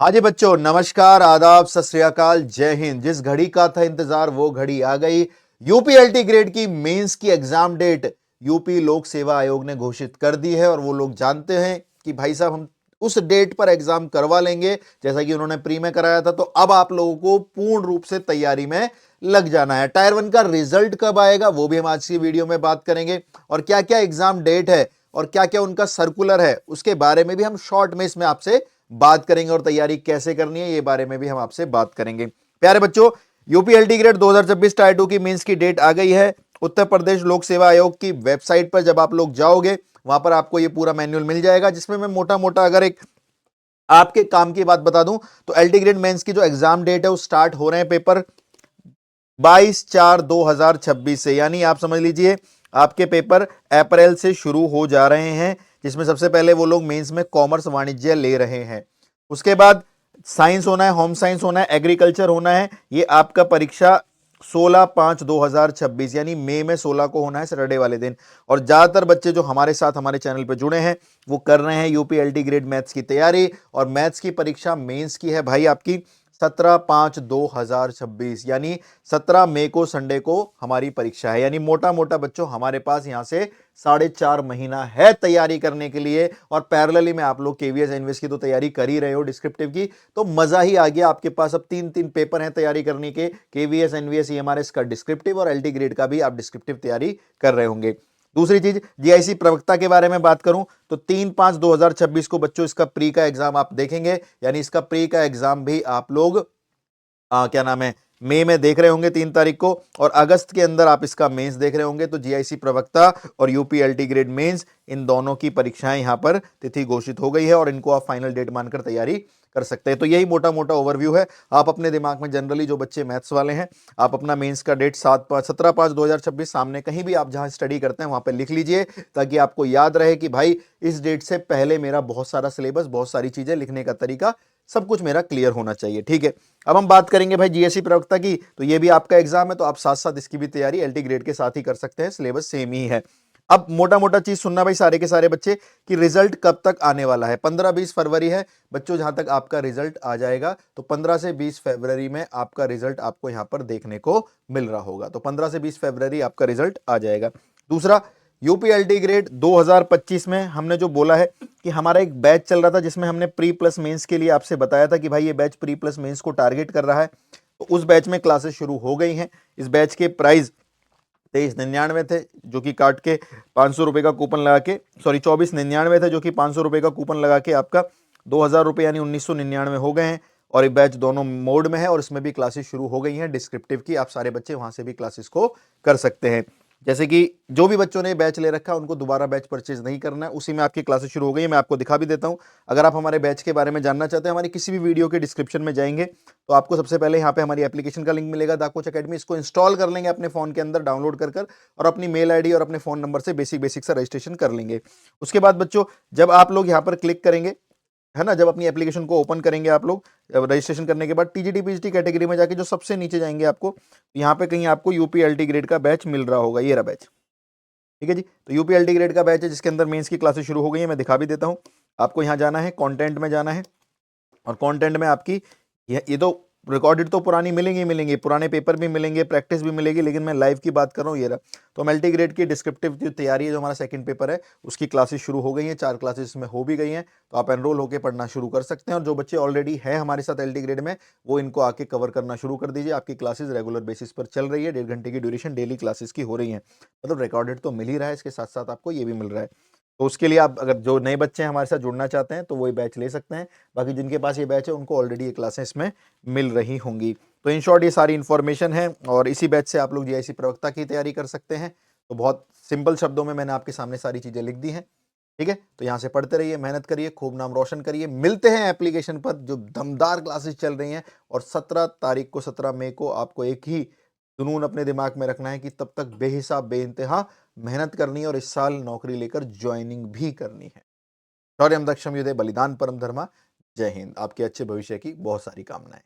हाँ जी बच्चों, नमस्कार, आदाब, सत श्री अकाल, जय हिंद। जिस घड़ी का था इंतजार वो घड़ी आ गई। यूपीएलटी ग्रेड की मेंस की एग्जाम डेट यूपी लोक सेवा आयोग ने घोषित कर दी है और वो लोग जानते हैं कि भाई साहब हम उस डेट पर एग्जाम करवा लेंगे जैसा कि उन्होंने प्री में कराया था। तो अब आप लोगों को पूर्ण रूप से तैयारी में लग जाना है। टायर 1 का रिजल्ट कब आएगा वो भी हम आज की वीडियो में बात करेंगे और क्या क्या एग्जाम डेट है और क्या क्या उनका सर्कुलर है उसके बारे में भी हम शॉर्ट में इसमें आपसे बात करेंगे और तैयारी कैसे करनी है ये बारे में भी हम आपसे बात करेंगे। प्यारे बच्चों, यूपीएलटी ग्रेड 2026 टायर 2 की मेंस की डेट आ गई है। उत्तर प्रदेश लोक सेवा आयोग की वेबसाइट पर जब आप लोग जाओगे वहां पर आपको ये पूरा मैनुअल मिल जाएगा, जिसमें मैं मोटा मोटा अगर एक आपके काम की बात बता दूं तो एलटी ग्रेड मेंस की जो एग्जाम डेट है वो स्टार्ट हो रहे हैं पेपर 22/4/2026 से, यानी आप समझ लीजिए आपके पेपर अप्रैल से शुरू हो जा रहे हैं, जिसमें सबसे पहले वो लोग मेंस में कॉमर्स वाणिज्य ले रहे हैं। उसके बाद साइंस होना है, होम साइंस होना है, एग्रीकल्चर होना है। ये आपका परीक्षा 16/5/2026 यानी मई में 16 को होना है, सैटरडे वाले दिन। और ज्यादातर बच्चे जो हमारे साथ हमारे चैनल पे जुड़े हैं वो कर रहे हैं यूपीएलटी ग्रेड मैथ्स की तैयारी। और मैथ्स की परीक्षा मेंस की है भाई आपकी 17/5/2026 यानी 17 मई को संडे को हमारी परीक्षा है। यानी मोटा मोटा बच्चों हमारे पास यहां से 4.5 महीना है तैयारी करने के लिए। और पैरेलली में आप लोग केवीएस एनवीएस की तो तैयारी कर ही रहे हो, डिस्क्रिप्टिव की तो मजा ही आ गया। आपके पास अब तीन तीन पेपर हैं तैयारी करने के, केवीएस एनवीएस ईएमआरएस का डिस्क्रिप्टिव और एलटी ग्रेड का भी आप डिस्क्रिप्टिव तैयारी कर रहे होंगे। दूसरी चीज, जीआईसी प्रवक्ता के बारे में बात करूं तो 3/5/2026 को बच्चों इसका प्री का एग्जाम आप देखेंगे, यानी इसका प्री का एग्जाम भी आप लोग क्या नाम है मई में देख रहे होंगे 3 तारीख को, और अगस्त के अंदर आप इसका मेंस देख रहे होंगे। तो जीआईसी प्रवक्ता और यूपीएलटी ग्रेड मेंस इन दोनों की परीक्षाएं यहां पर तिथि घोषित हो गई है और इनको आप फाइनल डेट मानकर तैयारी कर सकते हैं। तो यही मोटा मोटा ओवरव्यू है। आप अपने दिमाग में जनरली जो बच्चे मैथ्स वाले हैं आप अपना मेंस का डेट 17/5/2026 सामने कहीं भी आप जहां स्टडी करते हैं वहां पर लिख लीजिए, ताकि आपको याद रहे कि भाई इस डेट से पहले मेरा बहुत सारा सिलेबस, बहुत सारी चीजें लिखने का तरीका सब कुछ मेरा क्लियर होना चाहिए। ठीक है, अब हम बात करेंगे भाई जीएससी प्रवक्ता की। तो ये भी आपका एग्जाम है तो आप साथ साथ इसकी भी तैयारी एलटी ग्रेड के साथ ही कर सकते हैं, सिलेबस सेम ही है। अब मोटा मोटा चीज सुनना भाई सारे के सारे बच्चे कि रिजल्ट कब तक आने वाला है। 15-20 फरवरी है बच्चों जहां तक आपका रिजल्ट आ जाएगा। तो 15 से 20 फरवरी में आपका रिजल्ट आपको यहां पर देखने को मिल रहा होगा। तो 15 से 20 फरवरी आपका रिजल्ट आ जाएगा। दूसरा, यूपीएलटी ग्रेड 2025 में हमने जो बोला है कि हमारा एक बैच चल रहा था जिसमें हमने प्री प्लस मेंस के लिए आपसे बताया था कि भाई ये बैच प्री प्लस मेंस को टारगेट कर रहा है। तो उस बैच में क्लासेस शुरू हो गई हैं। इस बैच के प्राइस 2399 थे जो कि काट के 500 रुपए का कूपन लगा के, सॉरी 2499 थे जो कि 500 रुपए का कूपन लगा के आपका 2000 रुपए यानी 1999 हो गए हैं। और ये बैच दोनों मोड में है और इसमें भी क्लासेस शुरू हो गई हैं डिस्क्रिप्टिव की। आप सारे बच्चे वहां से भी क्लासेस को कर सकते हैं। जैसे कि जो भी बच्चों ने बैच ले रखा है उनको दोबारा बैच परचेज नहीं करना है, उसी में आपकी क्लासेस शुरू हो गई है। मैं आपको दिखा भी देता हूं। अगर आप हमारे बैच के बारे में जानना चाहते हैं, हमारी किसी भी वीडियो के डिस्क्रिप्शन में जाएंगे तो आपको सबसे पहले यहाँ पे हमारी एप्लीकेशन का लिंक मिलेगा द कोच अकेडमी। इसको इंस्टॉल कर लेंगे अपने फोन के अंदर डाउनलोड कर और अपनी मेल आईडी और अपने फोन नंबर से बेसिक बेसिक सा रजिस्ट्रेशन कर लेंगे। उसके बाद बच्चों जब आप लोग यहाँ पर क्लिक करेंगे, है ना, जब अपनी एप्लीकेशन को ओपन करेंगे आप लोग रजिस्ट्रेशन करने के बाद टीजीटी पीजीटी कैटेगरी में जाके जो सबसे नीचे जाएंगे आपको यहाँ पे कहीं आपको यूपीएलटी ग्रेड का बैच मिल रहा होगा, ये रहा बैच। ठीक है जी, तो यूपीएलटी ग्रेड का बैच है जिसके अंदर मेंस की क्लासेस शुरू हो गई है। मैं दिखा भी देता हूं। आपको यहाँ जाना है, कंटेंट में जाना है और कंटेंट में आपकी ये तो रिकॉर्डेड तो पुरानी मिलेंगी मिलेंगी, पुराने पेपर भी मिलेंगे, प्रैक्टिस भी मिलेगी, लेकिन मैं लाइव की बात कर रहा हूँ। ये रहा। तो मल्टी ग्रेड की डिस्क्रिप्टिव जो तैयारी है, जो हमारा सेकंड पेपर है उसकी क्लासेस शुरू हो गई हैं। 4 क्लासेस में हो भी गई हैं। तो आप एनरोल होकर पढ़ना शुरू कर सकते हैं और जो बच्चे ऑलरेडी हैं हमारे साथ एलटी ग्रेड में वो इनको आके कवर करना शुरू कर दीजिए। आपकी क्लासेस रेगुलर बेसिस पर चल रही है, 1.5 घंटे की ड्यूरेशन डेली क्लासेस की हो रही है। मतलब रिकॉर्डेड तो मिल ही रहा है, इसके साथ साथ आपको ये भी मिल रहा है। तो उसके लिए आप अगर जो नए बच्चे हमारे साथ जुड़ना चाहते हैं तो वही बैच ले सकते हैं। बाकी जिनके पास ये बैच है उनको ऑलरेडी ये क्लासें इसमें मिल रही होंगी। तो इन शॉर्ट ये सारी इन्फॉर्मेशन है और इसी बैच से आप लोग जीआईसी प्रवक्ता की तैयारी कर सकते हैं। तो बहुत सिंपल शब्दों में मैंने आपके सामने सारी चीजें लिख दी हैं। ठीक है, तो यहाँ से पढ़ते रहिए, मेहनत करिए, खूब नाम रोशन करिए। मिलते हैं एप्लीकेशन पर जो दमदार क्लासेस चल रही हैं। और 17 तारीख को, 17 मई को आपको एक ही जुनून अपने दिमाग में रखना है कि तब तक बेहिसाब बेइंतहा मेहनत करनी है और इस साल नौकरी लेकर ज्वाइनिंग भी करनी है। शौर्यम दक्षम युधे बलिदान परम धर्मा। जय हिंद। आपके अच्छे भविष्य की बहुत सारी कामनाएं।